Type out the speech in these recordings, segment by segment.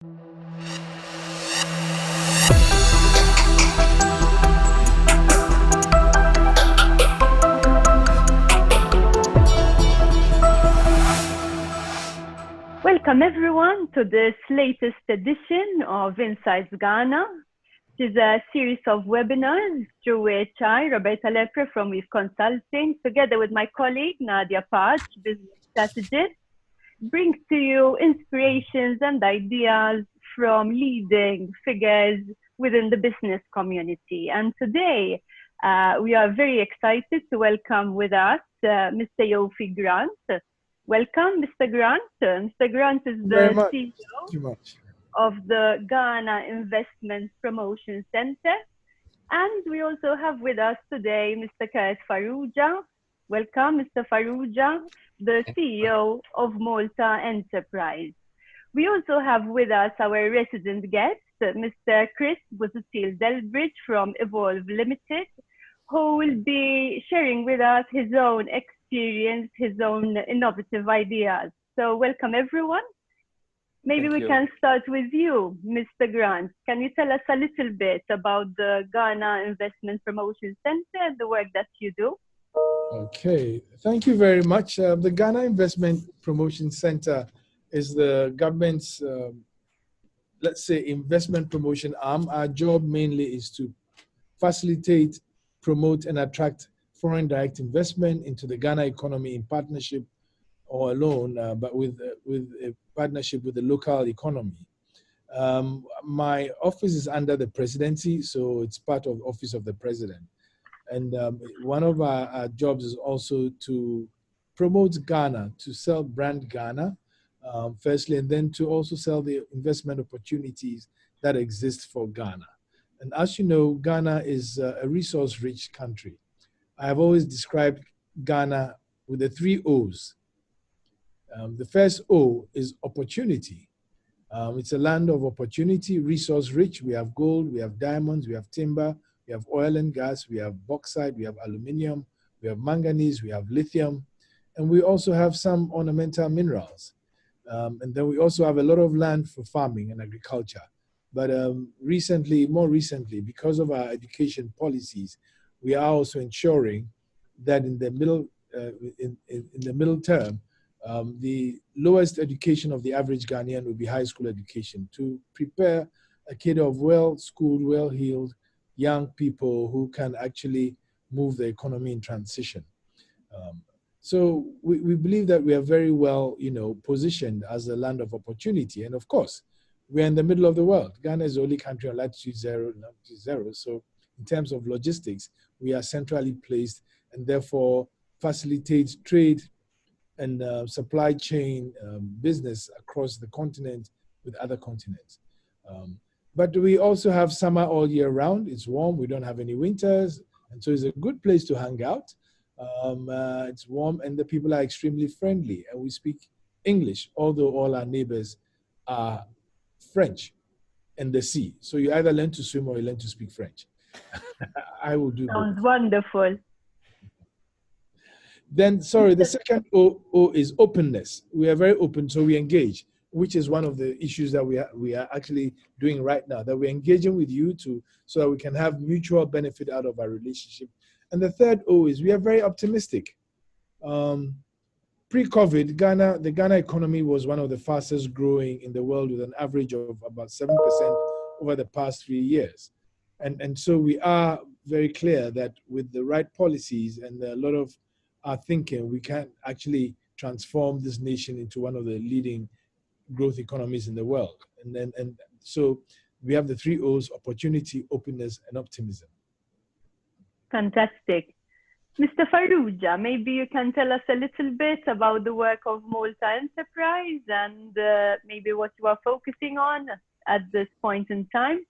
Welcome everyone to this latest edition of Insights Ghana. It is a series of webinars through which I, Roberta Lepre from Weave Consulting, together with my colleague Nadia Patch, business strategist, brings to you inspirations and ideas from leading figures within the business community. And today, we are very excited to welcome with us Mr. Yofi Grant. Welcome, Mr. Grant. Mr. Grant is the CEO of the Ghana Investment Promotion Center. And we also have with us today Mr. Farrugia. Welcome, Mr. Farrugia, the CEO of Malta Enterprise. We also have with us our resident guest, Mr. Chris Busutil-Delbridge from Evolve Limited, who will be sharing with us his own experience, his own innovative ideas. So welcome everyone. Maybe we can start with you, Mr. Grant. Can you tell us a little bit about the Ghana Investment Promotion Center and the work that you do? Okay, thank you very much. The Ghana Investment Promotion Center is the government's, let's say, investment promotion arm. Our job mainly is to facilitate, promote, and attract foreign direct investment into the Ghana economy in partnership or alone, but with a partnership with the local economy. My office is under the presidency, so it's part of Office of the President. And one of our jobs is also to promote Ghana, to sell brand Ghana, firstly, and then to also sell the investment opportunities that exist for Ghana. And as you know, Ghana is a resource-rich country. I have always described Ghana with the 3 O's. The first O is opportunity. It's a land of opportunity, resource-rich. We have gold, we have diamonds, we have timber, we have oil and gas, we have bauxite, we have aluminium, we have manganese, we have lithium, and we also have some ornamental minerals. And then we also have a lot of land for farming and agriculture. But more recently, because of our education policies, we are also ensuring that in the middle term, the lowest education of the average Ghanaian will be high school education to prepare a kid of well-schooled, well-heeled young people who can actually move the economy in transition. So we believe that we are very well, positioned as a land of opportunity. And of course, we're in the middle of the world. Ghana is the only country on latitude 0, longitude 0. So in terms of logistics, we are centrally placed and therefore facilitate trade and supply chain business across the continent with other continents. But we also have summer all year round. It's warm, we don't have any winters, and so it's a good place to hang out. It's warm and the people are extremely friendly, and we speak English, although all our neighbors are French and the sea. So you either learn to swim or you learn to speak French. I will do both. Sounds wonderful. Then, the second O is openness. We are very open, so we engage, which is one of the issues that we are actually doing right now, that we're engaging with you so that we can have mutual benefit out of our relationship. And the third O is we are very optimistic. Pre-COVID, the Ghana economy was one of the fastest growing in the world with an average of about 7% over the past 3 years. And so we are very clear that with the right policies and a lot of our thinking, we can actually transform this nation into one of the leading growth economies in the world. And so we have the 3 O's: opportunity, openness, and optimism. Fantastic. Mr. Farrugia, maybe you can tell us a little bit about the work of Malta Enterprise and maybe what you are focusing on at this point in time.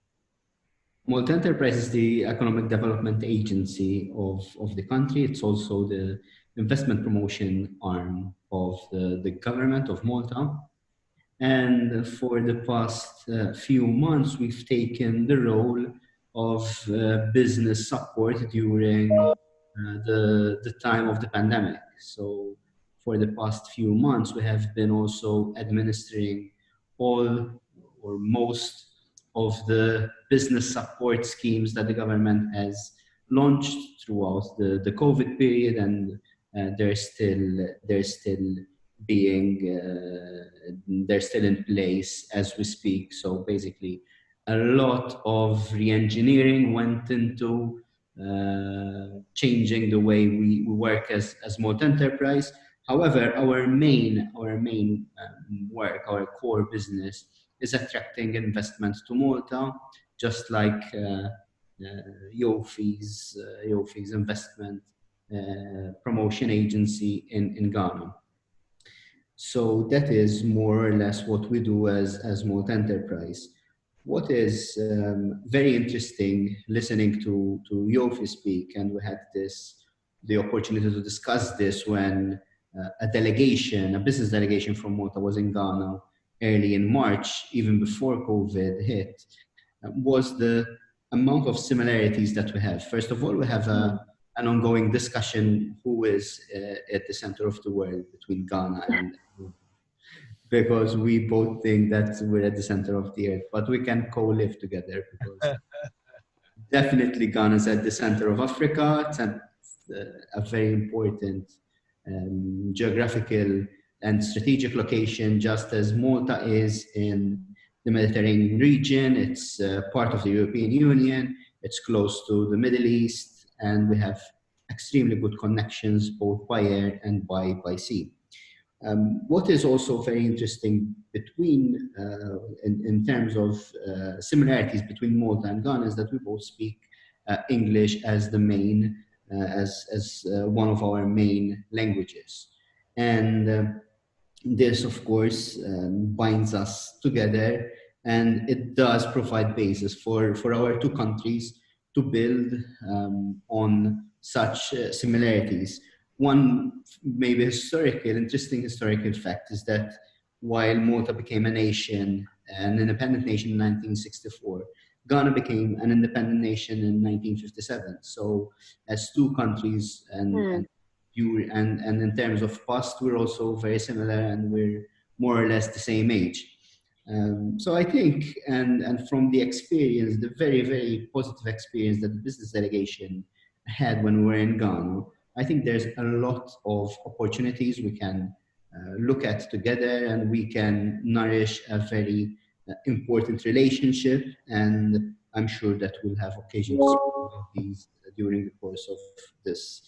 Malta Enterprise is the economic development agency of the country. It's also the investment promotion arm of the government of Malta. And for the past few months, we've taken the role of business support during the time of the pandemic. So for the past few months, we have been also administering all or most of the business support schemes that the government has launched throughout the COVID period, and they're still being they're still in place as we speak. So basically, a lot of re-engineering went into changing the way we work as Malta enterprise. However, our main work, our core business, is attracting investment to Malta, just like Yofi's investment promotion agency in Ghana. So that is more or less what we do as Malta enterprise. What is very interesting listening to Yofi speak, and we had the opportunity to discuss this when a business delegation from Malta was in Ghana early in March, even before COVID hit, was the amount of similarities that we have. First of all, we have an ongoing discussion who is at the center of the world between Ghana and because we both think that we're at the center of the earth, but we can co-live together because definitely Ghana is at the center of Africa. It's a very important geographical and strategic location, just as Malta is in the Mediterranean region. It's part of the European Union. It's close to the Middle East, and we have extremely good connections both by air and by sea. What is also very interesting in terms of similarities between Malta and Ghana is that we both speak English as the main, as one of our main languages. And this, of course, binds us together, and it does provide basis for our two countries to build on such similarities. One maybe interesting historical fact is that while Malta became a nation, an independent nation in 1964, Ghana became an independent nation in 1957. So as two countries and in terms of past, we're also very similar, and we're more or less the same age. So I think, and from the experience, the very, very positive experience that the business delegation had when we were in Ghana, I think there's a lot of opportunities we can look at together, and we can nourish a very important relationship. And I'm sure that we'll have occasion to speak about these during the course of this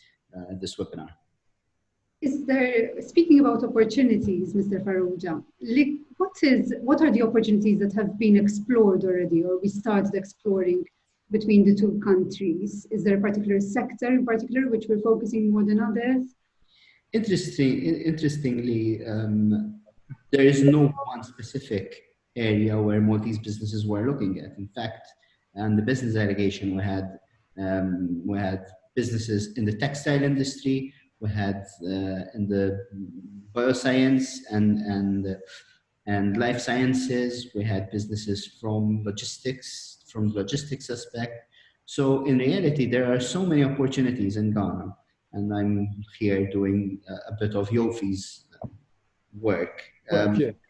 webinar. Is there, speaking about opportunities, Mr. Farrugia, what are the opportunities that have been explored already, or we started exploring between the two countries? Is there a particular sector in particular which we're focusing more than others? Interestingly, there is no one specific area where Maltese businesses were looking at. In fact, and the business delegation, we had businesses in the textile industry, we had in the bioscience and life sciences, we had businesses from the logistics aspect. So in reality, there are so many opportunities in Ghana, and I'm here doing a bit of Yofi's work.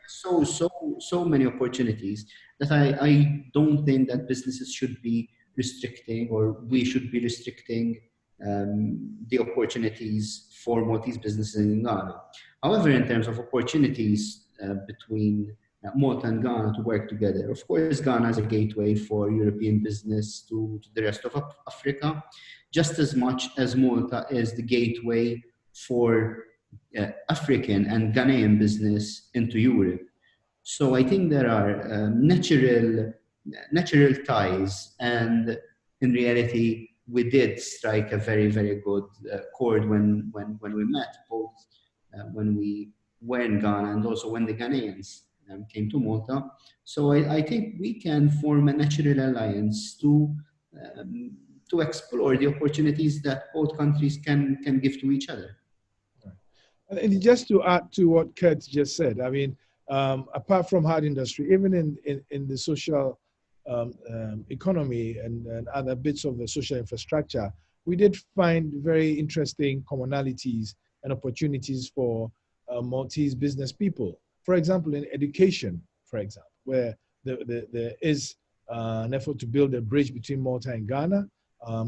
So many opportunities that I don't think that businesses should be restricting, or we should be restricting the opportunities for Maltese businesses in Ghana. However, in terms of opportunities between Malta and Ghana to work together, of course, Ghana is a gateway for European business to the rest of Africa, just as much as Malta is the gateway for African and Ghanaian business into Europe. So I think there are natural ties, and in reality, we did strike a very, very good chord when we met, both when we were in Ghana and also when the Ghanaians came to Malta. So I think we can form a natural alliance to explore the opportunities that both countries can give to each other. And just to add to what Kurt just said, I mean, apart from hard industry, even in the social economy and other bits of the social infrastructure, we did find very interesting commonalities and opportunities for Maltese business people. For example, in education, where there is an effort to build a bridge between Malta and Ghana.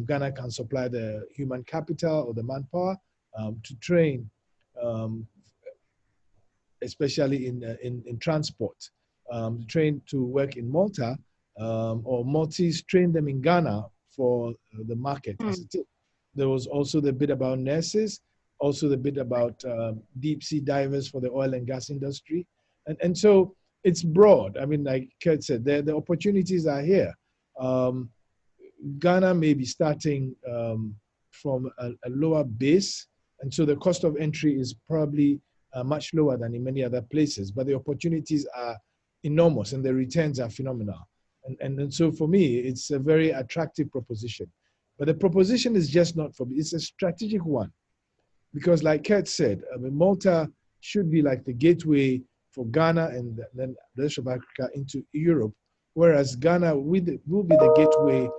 Ghana can supply the human capital or the manpower to train, especially in transport, train to work in Malta, or Maltese train them in Ghana for the market as it is. There was also the bit about nurses, also the bit about deep sea divers for the oil and gas industry. And so it's broad. I mean, like Kurt said, the opportunities are here. Ghana may be starting from a lower base, and so the cost of entry is probably much lower than in many other places, but the opportunities are enormous and the returns are phenomenal. And so for me, it's a very attractive proposition. But the proposition is just not for me, it's a strategic one. Because like Kurt said, I mean, Malta should be like the gateway for Ghana and then the rest of Africa into Europe, whereas Ghana will be the gateway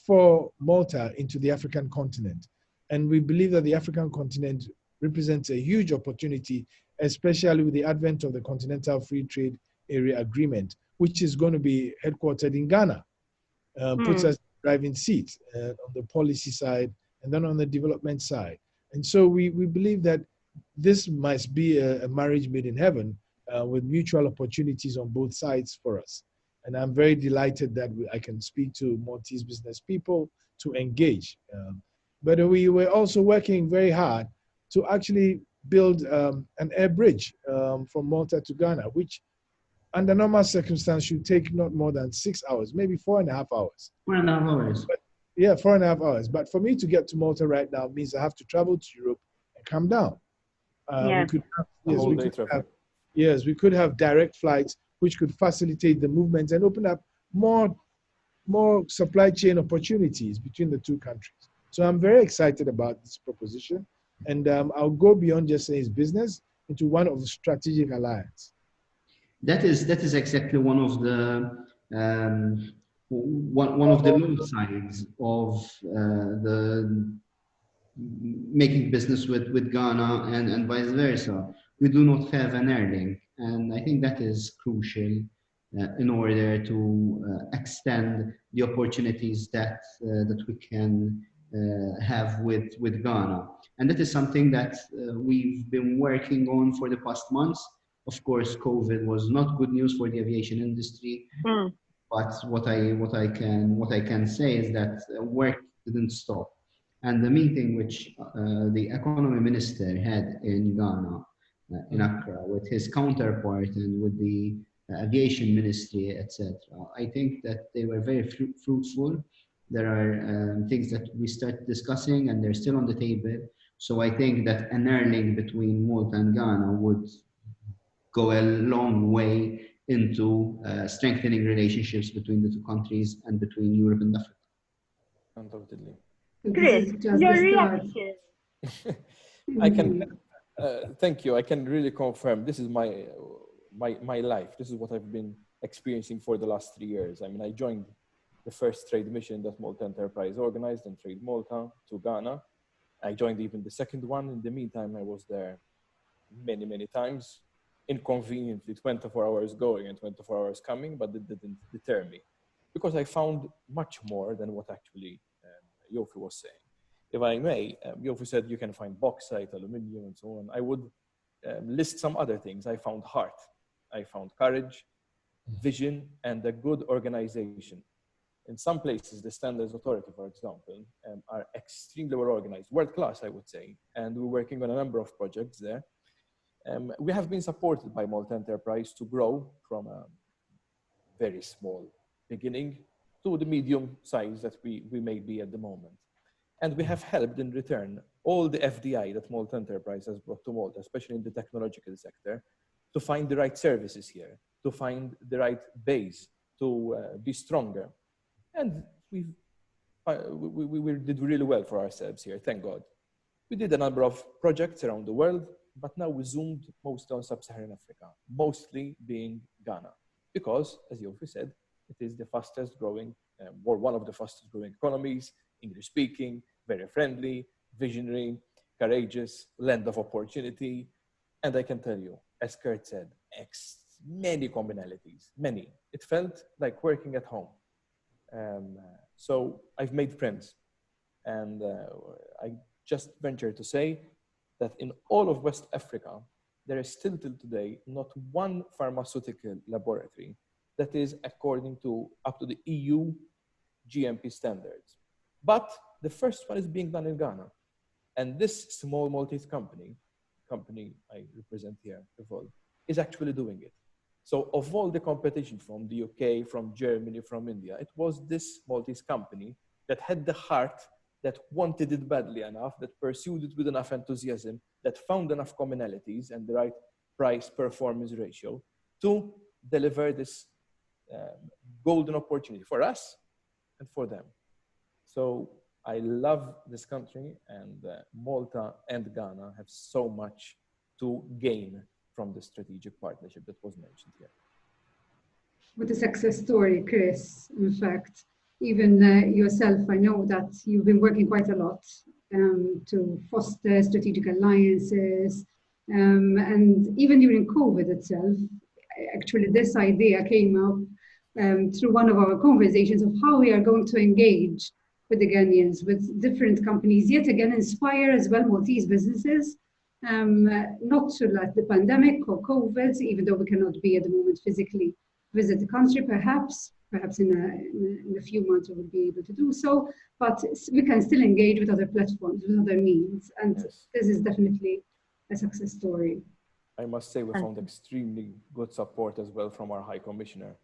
for Malta into the African continent. And we believe that the African continent represents a huge opportunity, especially with the advent of the Continental Free Trade Area Agreement, which is going to be headquartered in Ghana. Puts us in the driving seat on the policy side and then on the development side. And so we believe that this must be a marriage made in heaven with mutual opportunities on both sides for us. And I'm very delighted that I can speak to Maltese business people to engage. But we were also working very hard to actually build an air bridge from Malta to Ghana, which under normal circumstances should take not more than 6 hours, maybe 4.5 hours. 4.5 hours. But, yeah, 4.5 hours. But for me to get to Malta right now means I have to travel to Europe and come down. Yeah. We could have direct flights, which could facilitate the movement and open up more supply chain opportunities between the two countries. So I'm very excited about this proposition, and I'll go beyond just saying it's business into one of the strategic alliance. That is exactly one of the one of the low sides of the making business with Ghana and vice versa. We do not have an airlink, and I think that is crucial in order to extend the opportunities that we can have with Ghana. And that is something that we've been working on for the past months. Of course, COVID was not good news for the aviation industry, but what I can say is that work didn't stop. And the meeting which the economy minister had in Ghana, in Accra, with his counterpart and with the aviation ministry, etc., I think that they were very fruitful. There are things that we start discussing and they're still on the table. So I think that an airlink between Malta and Ghana would go a long way into strengthening relationships between the two countries and between Europe and Africa. Undoubtedly. Chris, your reaction. I can thank you. I can really confirm this is my life. This is what I've been experiencing for the last 3 years. I mean, I joined the first trade mission that Malta Enterprise organized in Trade Malta to Ghana. I joined even the second one. In the meantime, I was there many times, inconveniently 24 hours going and 24 hours coming, but it didn't deter me because I found much more than what actually Yofi was saying. If I may, Yofi said you can find bauxite, aluminium, and so on. I would list some other things. I found heart, I found courage, vision, and a good organization. In some places, the Standards Authority, for example, are extremely well organized, world class, I would say, and we're working on a number of projects there. We have been supported by Malta Enterprise to grow from a very small beginning to the medium size that we may be at the moment. And we have helped in return all the FDI that Malta Enterprise has brought to Malta, especially in the technological sector, to find the right services here, to find the right base, to be stronger. And we did really well for ourselves here, thank God. We did a number of projects around the world, but now we zoomed mostly on Sub-Saharan Africa, mostly being Ghana, because, as Yofi said, it is the fastest growing, or one of the fastest growing economies, English speaking, very friendly, visionary, courageous, land of opportunity. And I can tell you, as Kurt said, many commonalities, many. It felt like working at home. So I've made friends, and I just venture to say that in all of West Africa, there is still till today not one pharmaceutical laboratory that is according to up to the EU GMP standards. But the first one is being done in Ghana. And this small Maltese company I represent here, Evolve, is actually doing it. So of all the competition from the UK, from Germany, from India, it was this Maltese company that had the heart, that wanted it badly enough, that pursued it with enough enthusiasm, that found enough commonalities and the right price-performance ratio to deliver this golden opportunity for us and for them. So I love this country, and Malta and Ghana have so much to gain from the strategic partnership that was mentioned here. What a success story, Chris. In fact, even yourself, I know that you've been working quite a lot to foster strategic alliances. And even during COVID itself, actually this idea came up through one of our conversations of how we are going to engage with the Ghanaians, with different companies, yet again inspire as well Maltese businesses, not to let the pandemic or COVID, even though we cannot be at the moment physically visit the country, perhaps in a few months we will be able to do so, but we can still engage with other platforms, with other means, and Yes. this is definitely a success story. I must say we found extremely good support as well from our High Commissioner,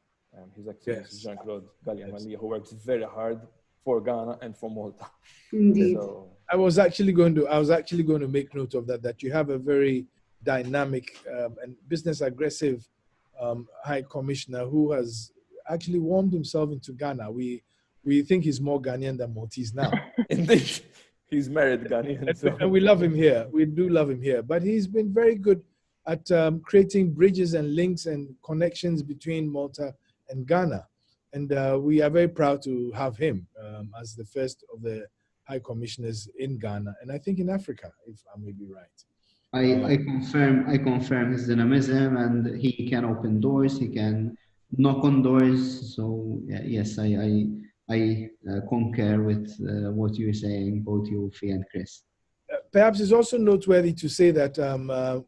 His Excellency Yes. Jean-Claude Galliamalia, who works very hard for Ghana and for Malta. Indeed. So, I was actually going to make note of that you have a very dynamic and business aggressive High Commissioner who has actually warmed himself into Ghana. We think he's more Ghanaian than Maltese now. indeed, he's married Ghanaian. So. And we love him here. We do love him here. But he's been very good at creating bridges and links and connections between Malta and Ghana. And we are very proud to have him as the first of the High Commissioners in Ghana, and I think in Africa, if I may be right. I confirm his dynamism, and he can open doors, he can knock on doors. So yes, I concur with what you're saying, both Yofi and Chris. Perhaps it's also noteworthy to say that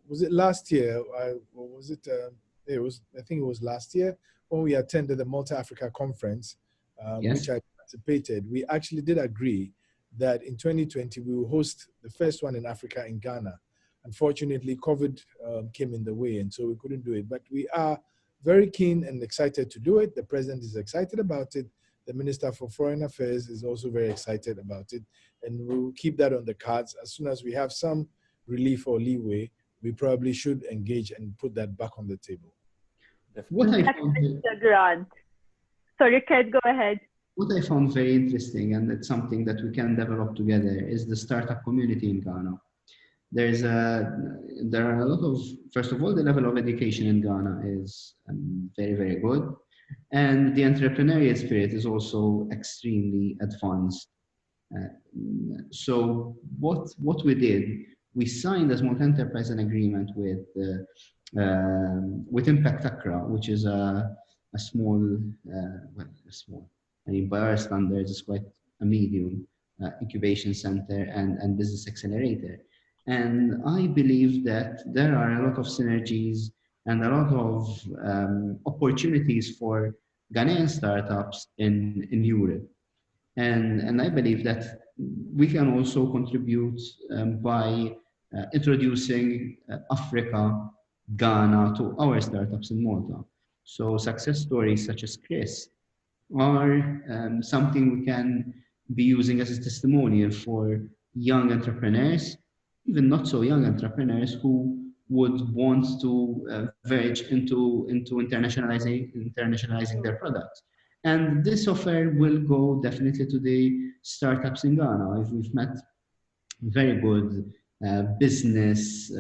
was it last year? Or was it? It was. I think it was last year when we attended the Malta Africa conference, Yes. which I participated. We actually did agree that in 2020 we will host the first one in Africa in Ghana. Unfortunately, COVID came in the way, and so we couldn't do it. But we are very keen and excited to do it. The president is excited about it. The Minister for Foreign Affairs is also very excited about it. And we'll keep that on the cards. As soon as we have some relief or leeway, we probably should engage and put that back on the table. What I That's found, Mr. Grant. Sorry, Kate, go ahead. what I found very interesting, and it's something that we can develop together, is the startup community in Ghana. There are a lot of, first of all, the level of education in Ghana is very, very good. And the entrepreneurial spirit is also extremely advanced. So what we did, we signed as Malta Enterprise an agreement with Impact Accra, which is a small, I mean, by our standards, it's quite a medium incubation center and business accelerator. And I believe that there are a lot of synergies and a lot of opportunities for Ghanaian startups in Europe. And I believe that we can also contribute by introducing Africa, Ghana to our startups in Malta. So success stories such as Chris are something we can be using as a testimonial for young entrepreneurs, even not so young entrepreneurs who would want to verge into internationalizing their products. And this offer will go definitely to the startups in Ghana. We've met very good business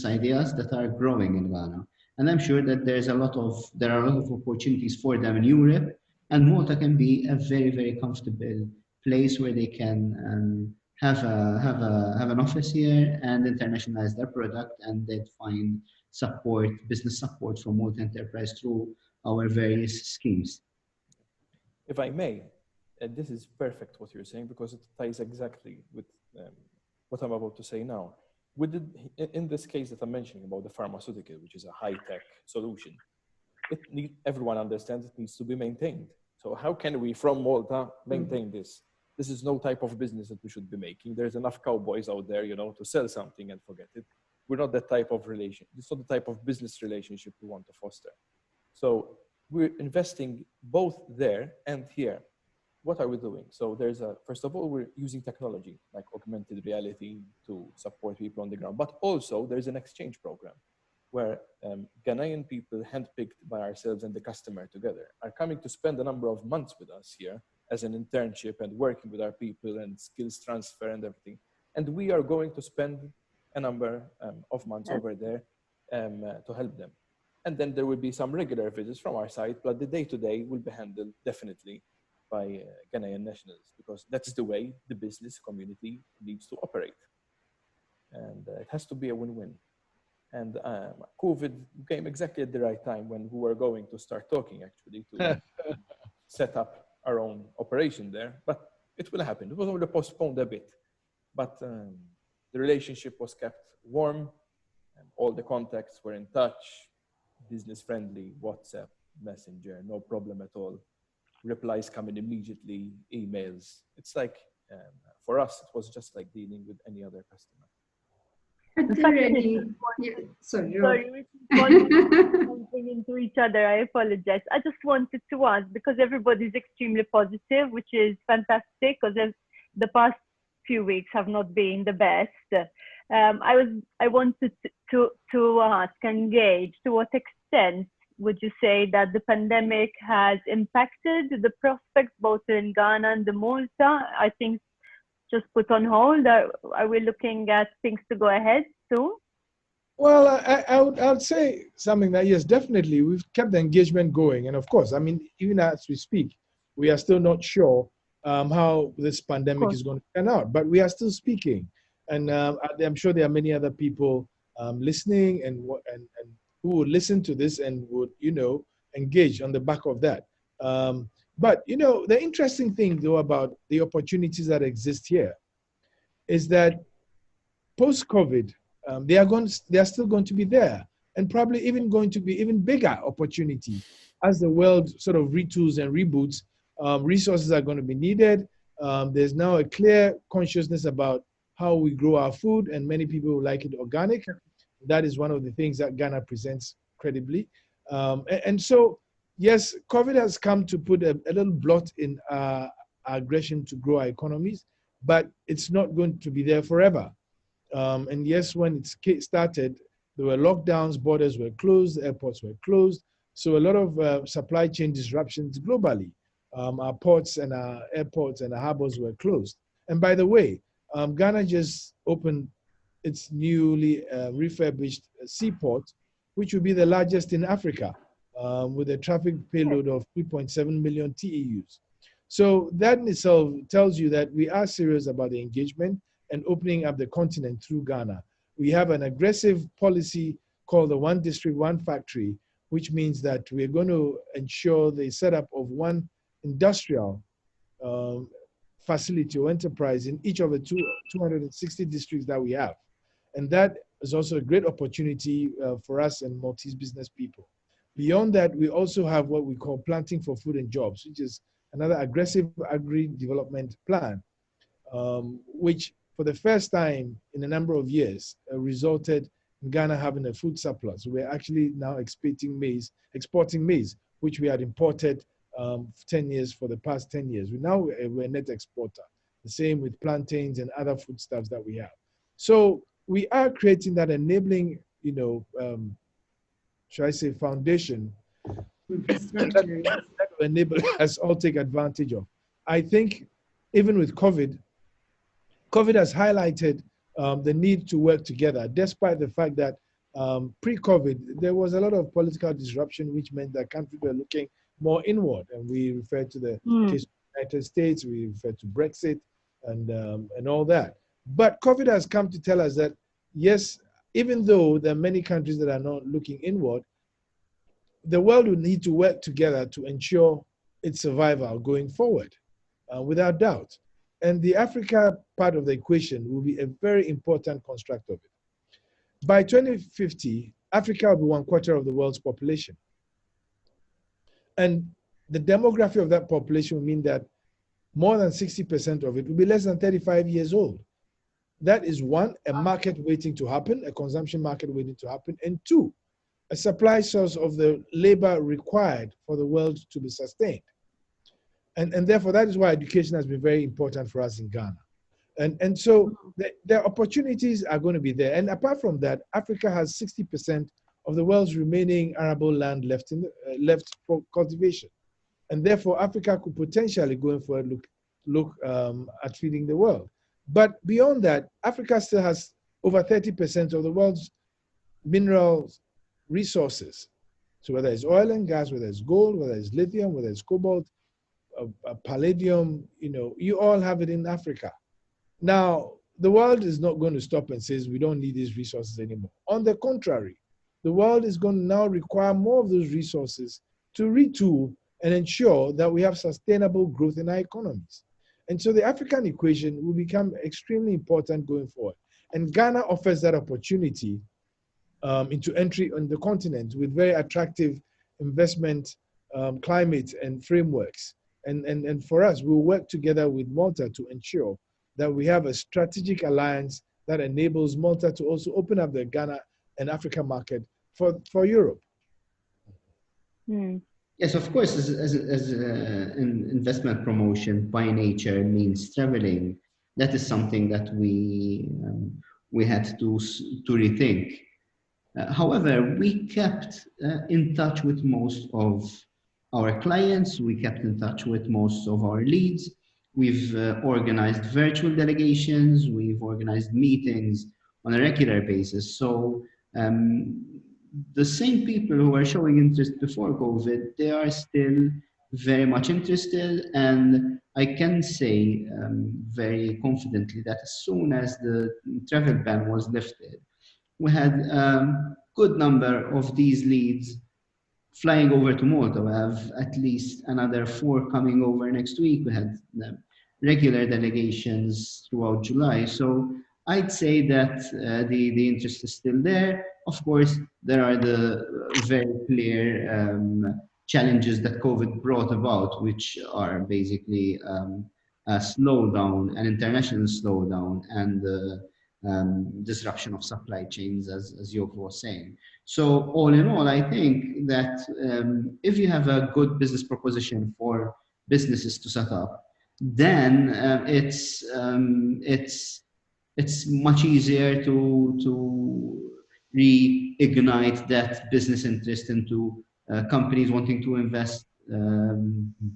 ideas that are growing in Ghana. And I'm sure that there are a lot of opportunities for them in Europe, and Malta can be a very, very comfortable place where they can have an office here and internationalize their product, and they'd find support, business support for Malta Enterprise through our various schemes. If I may, this is perfect what you're saying because it ties exactly with what I'm about to say now. In this case that I'm mentioning about the pharmaceutical, which is a high-tech solution, everyone understands it needs to be maintained. So how can we, from Malta, maintain this? This is no type of business that we should be making. There's enough cowboys out there, to sell something and forget it. We're not that type of relation. It's not the type of business relationship we want to foster. So we're investing both there and here. What are we doing? So first of all, we're using technology like augmented reality to support people on the ground, but also there's an exchange program where Ghanaian people handpicked by ourselves and the customer together are coming to spend a number of months with us here as an internship and working with our people and skills transfer and everything. And we are going to spend a number of months over there to help them. And then there will be some regular visits from our side, but the day-to-day will be handled definitely by Ghanaian nationals, because that's the way the business community needs to operate. And it has to be a win-win. And COVID came exactly at the right time when we were going to start talking, actually, to set up our own operation there. But it will happen. It was only postponed a bit. But the relationship was kept warm. And all the contacts were in touch, business-friendly, WhatsApp, Messenger, no problem at all. Replies coming immediately, emails. It's like, for us, it was just like dealing with any other customer. Are there any... Sorry, we keep bumping into each other. I apologize. I just wanted to ask, because everybody's extremely positive, which is fantastic, because the past few weeks have not been the best. I wanted to ask and gauge, to what extent would you say that the pandemic has impacted the prospects both in Ghana and Malta? I think just put on hold. Are we looking at things to go ahead soon? Well, I would say something that, yes, definitely, we've kept the engagement going. And of course, I mean, even as we speak, we are still not sure how this pandemic is going to turn out, but we are still speaking. And I'm sure there are many other people listening and who would listen to this and would, engage on the back of that. But, the interesting thing, though, about the opportunities that exist here is that post-COVID, they are still going to be there, and probably even going to be even bigger opportunity as the world sort of retools and reboots. Resources are going to be needed. There's now a clear consciousness about how we grow our food, and many people like it organic. That is one of the things that Ghana presents credibly. And so, yes, COVID has come to put a little blot in our aggression to grow our economies, but it's not going to be there forever. And yes, when it started, there were lockdowns, borders were closed, airports were closed. So a lot of supply chain disruptions globally. Our ports and our airports and our harbors were closed. And by the way, Ghana just opened its newly refurbished seaport, which will be the largest in Africa, with a traffic payload of 3.7 million TEUs. So that in itself tells you that we are serious about the engagement and opening up the continent through Ghana. We have an aggressive policy called the One District, One Factory, which means that we're going to ensure the setup of one industrial facility or enterprise in each of the 260 districts that we have. And that is also a great opportunity for us and Maltese business people. Beyond that, we also have what we call Planting for Food and Jobs, which is another aggressive agri-development plan, which for the first time in a number of years resulted in Ghana having a food surplus. We're actually now exporting maize, which we had imported 10 years for the past 10 years. We're a net exporter. The same with plantains and other foodstuffs that we have. So we are creating that enabling, should I say, foundation that will enable us all take advantage of. I think even with COVID has highlighted the need to work together, despite the fact that pre-COVID, there was a lot of political disruption, which meant that countries were looking more inward. And we refer to the case of the United States, we refer to Brexit and all that. But COVID has come to tell us that, yes, even though there are many countries that are not looking inward, the world will need to work together to ensure its survival going forward, without doubt. And the Africa part of the equation will be a very important construct of it. By 2050, Africa will be 1/4 of the world's population. And the demography of that population will mean that more than 60% of it will be less than 35 years old. That is one, a market waiting to happen, a consumption market waiting to happen. And two, a supply source of the labor required for the world to be sustained. And therefore, that is why education has been very important for us in Ghana. And so the opportunities are going to be there. And apart from that, Africa has 60% of the world's remaining arable land left for cultivation. And therefore, Africa could potentially, going forward, look at feeding the world. But beyond that, Africa still has over 30% of the world's minerals resources. So whether it's oil and gas, whether it's gold, whether it's lithium, whether it's cobalt, palladium, you all have it in Africa. Now, the world is not going to stop and says we don't need these resources anymore. On the contrary, the world is going to now require more of those resources to retool and ensure that we have sustainable growth in our economies. And so the African equation will become extremely important going forward. And Ghana offers that opportunity into entry on the continent with very attractive investment climate and frameworks. And for us, we'll work together with Malta to ensure that we have a strategic alliance that enables Malta to also open up the Ghana and Africa market for Europe. Yes, of course, as an investment promotion by nature means traveling. That is something that we had to rethink. However, we kept in touch with most of our clients. We kept in touch with most of our leads. We've organized virtual delegations. We've organized meetings on a regular basis. So the same people who were showing interest before COVID, they are still very much interested. And I can say very confidently that as soon as the travel ban was lifted, we had a good number of these leads flying over to Malta. We have at least another 4 coming over next week. We had regular delegations throughout July. So I'd say that the interest is still there. Of course, there are the very clear challenges that COVID brought about, which are basically a slowdown, an international slowdown, and disruption of supply chains, as Yofi was saying. So all in all, I think that if you have a good business proposition for businesses to set up, then it's much easier to reignite that business interest into companies wanting to invest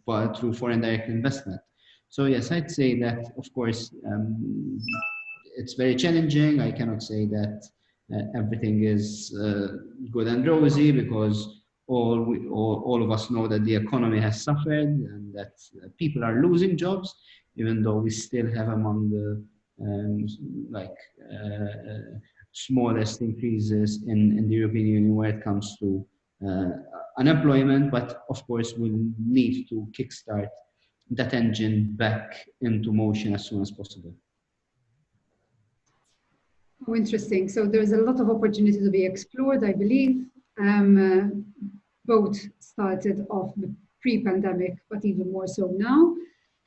but through foreign direct investment. So yes, I'd say that, of course, it's very challenging. I cannot say that everything is good and rosy, because all of us know that the economy has suffered and that people are losing jobs, even though we still have among the smallest increases in the European Union where it comes to unemployment. But of course, we'll need to kickstart that engine back into motion as soon as possible. Oh, interesting. So there's a lot of opportunity to be explored, I believe. Both started off pre-pandemic, but even more so now.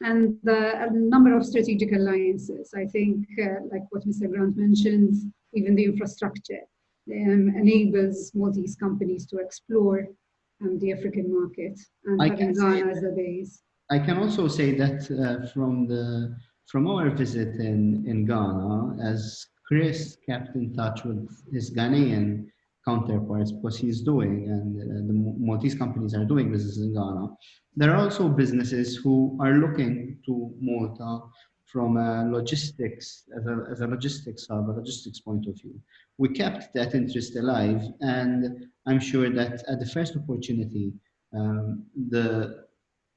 And a number of strategic alliances. I think, like what Mr. Grant mentioned, even the infrastructure enables Maltese companies to explore the African market, and having Ghana as a base. I can also say that from our visit in Ghana, as Chris kept in touch with his Ghanaian counterparts, because he's doing, and the Maltese companies are doing business in Ghana, there are also businesses who are looking to Malta from a logistics, as a logistics hub, a logistics point of view. We kept that interest alive, and I'm sure that at the first opportunity, the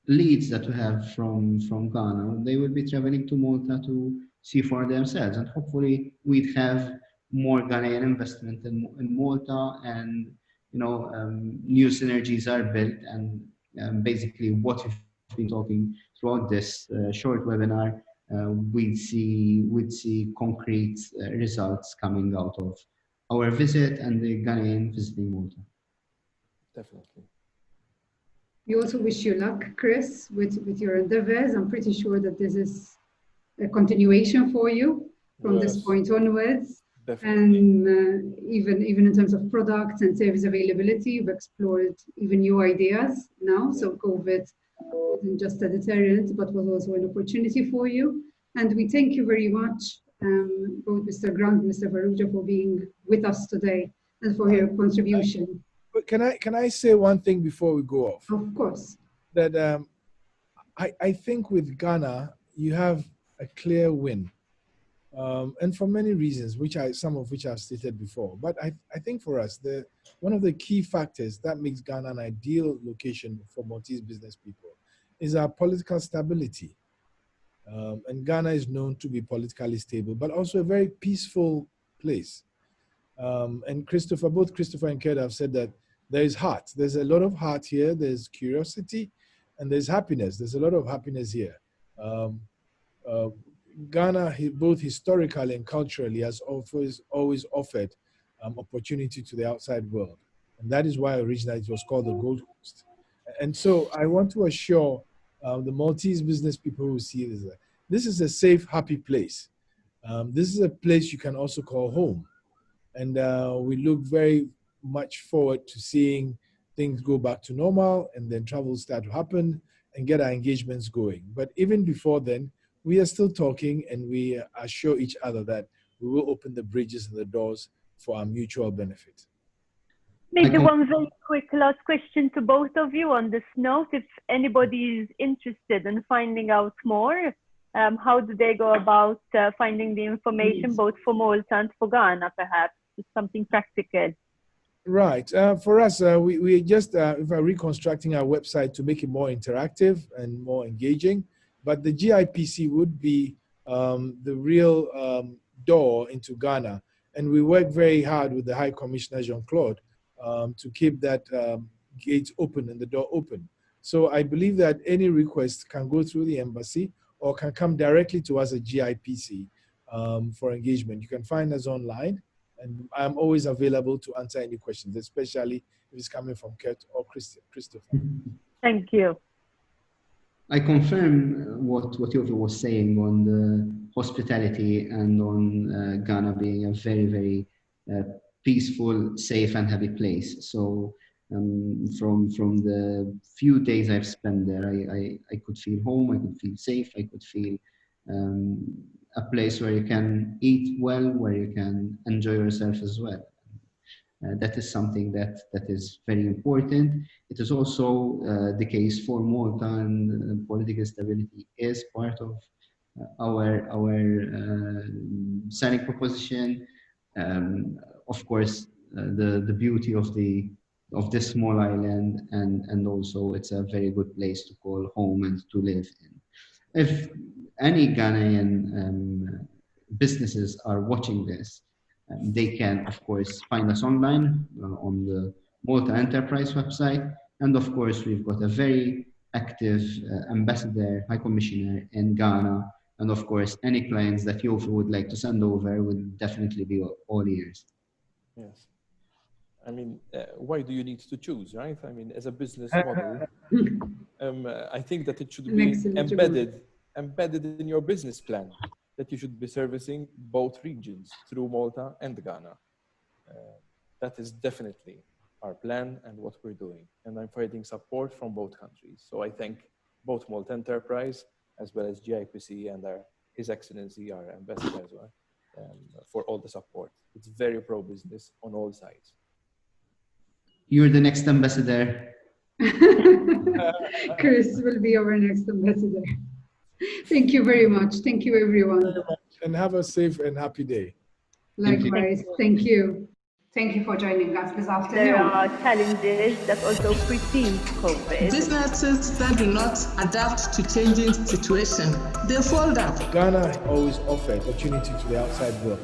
leads that we have from Ghana, they will be traveling to Malta to see for themselves, and hopefully we'd have more Ghanaian investment in Malta, and new synergies are built. And basically, what we've been talking throughout this short webinar, we'd see concrete results coming out of our visit and the Ghanaian visiting Malta. Definitely. We also wish you luck, Chris, with your endeavors. I'm pretty sure that this is a continuation for you from this Yes. point onwards. Definitely. And even in terms of products and service availability, you've explored even new ideas now. So COVID wasn't just a deterrent, but was also an opportunity for you. And we thank you very much, both Mr. Grant and Mr. Farrugia, for being with us today and for your contribution. But can I say one thing before we go off? Of course. That I think with Ghana, you have a clear win. And for many reasons, some of which I've stated before. But I think for us, one of the key factors that makes Ghana an ideal location for Maltese business people is our political stability. And Ghana is known to be politically stable, but also a very peaceful place. And both Christopher and Ked have said that there is heart. There's a lot of heart here. There's curiosity, and there's happiness. There's a lot of happiness here. Ghana, both historically and culturally, has always offered opportunity to the outside world. And that is why originally it was called the Gold Coast. And so I want to assure the Maltese business people who see this, that this is a safe, happy place. This is a place you can also call home. And we look very much forward to seeing things go back to normal and then travel start to happen and get our engagements going. But even before then, we are still talking, and we assure each other that we will open the bridges and the doors for our mutual benefit. Maybe one very quick last question to both of you on this note. If anybody is interested in finding out more, how do they go about finding the information, both for Malta and for Ghana, perhaps? It's something practical. Right. For us, we just we're reconstructing our website to make it more interactive and more engaging. But the GIPC would be the real door into Ghana. And we work very hard with the High Commissioner, Jean-Claude, to keep that gate open and the door open. So I believe that any request can go through the embassy or can come directly to us at GIPC for engagement. You can find us online, and I'm always available to answer any questions, especially if it's coming from Kurt or Christopher. Thank you. I confirm what Yofi was saying on the hospitality and on Ghana being a very, very peaceful, safe, and happy place. So from the few days I've spent there, I could feel home, I could feel safe, I could feel a place where you can eat well, where you can enjoy yourself as well. That is something that is very important. It is also the case for Malta, and political stability is part of our selling proposition. Of course, the beauty of this small island, and also it's a very good place to call home and to live in. If any Ghanaian businesses are watching this, they can, of course, find us online on the Malta Enterprise website. And of course, we've got a very active ambassador, High Commissioner in Ghana. And of course, any clients that Yofi would like to send over would definitely be all ears. Yes. I mean, why do you need to choose, right? I mean, as a business model, I think that it should be embedded in your business plan, that you should be servicing both regions through Malta and Ghana. That is definitely our plan and what we're doing. And I'm finding support from both countries. So I thank both Malta Enterprise as well as GIPC and His Excellency, our ambassador as well, for all the support. It's very pro-business on all sides. You're the next ambassador. Chris will be our next ambassador. Thank you very much. Thank you, everyone. And have a safe and happy day. Likewise. Thank you. Thank you for joining us this afternoon. There are challenges that also precede COVID. Businesses that do not adapt to changing situations, they fall down. Ghana always offers opportunity to the outside world.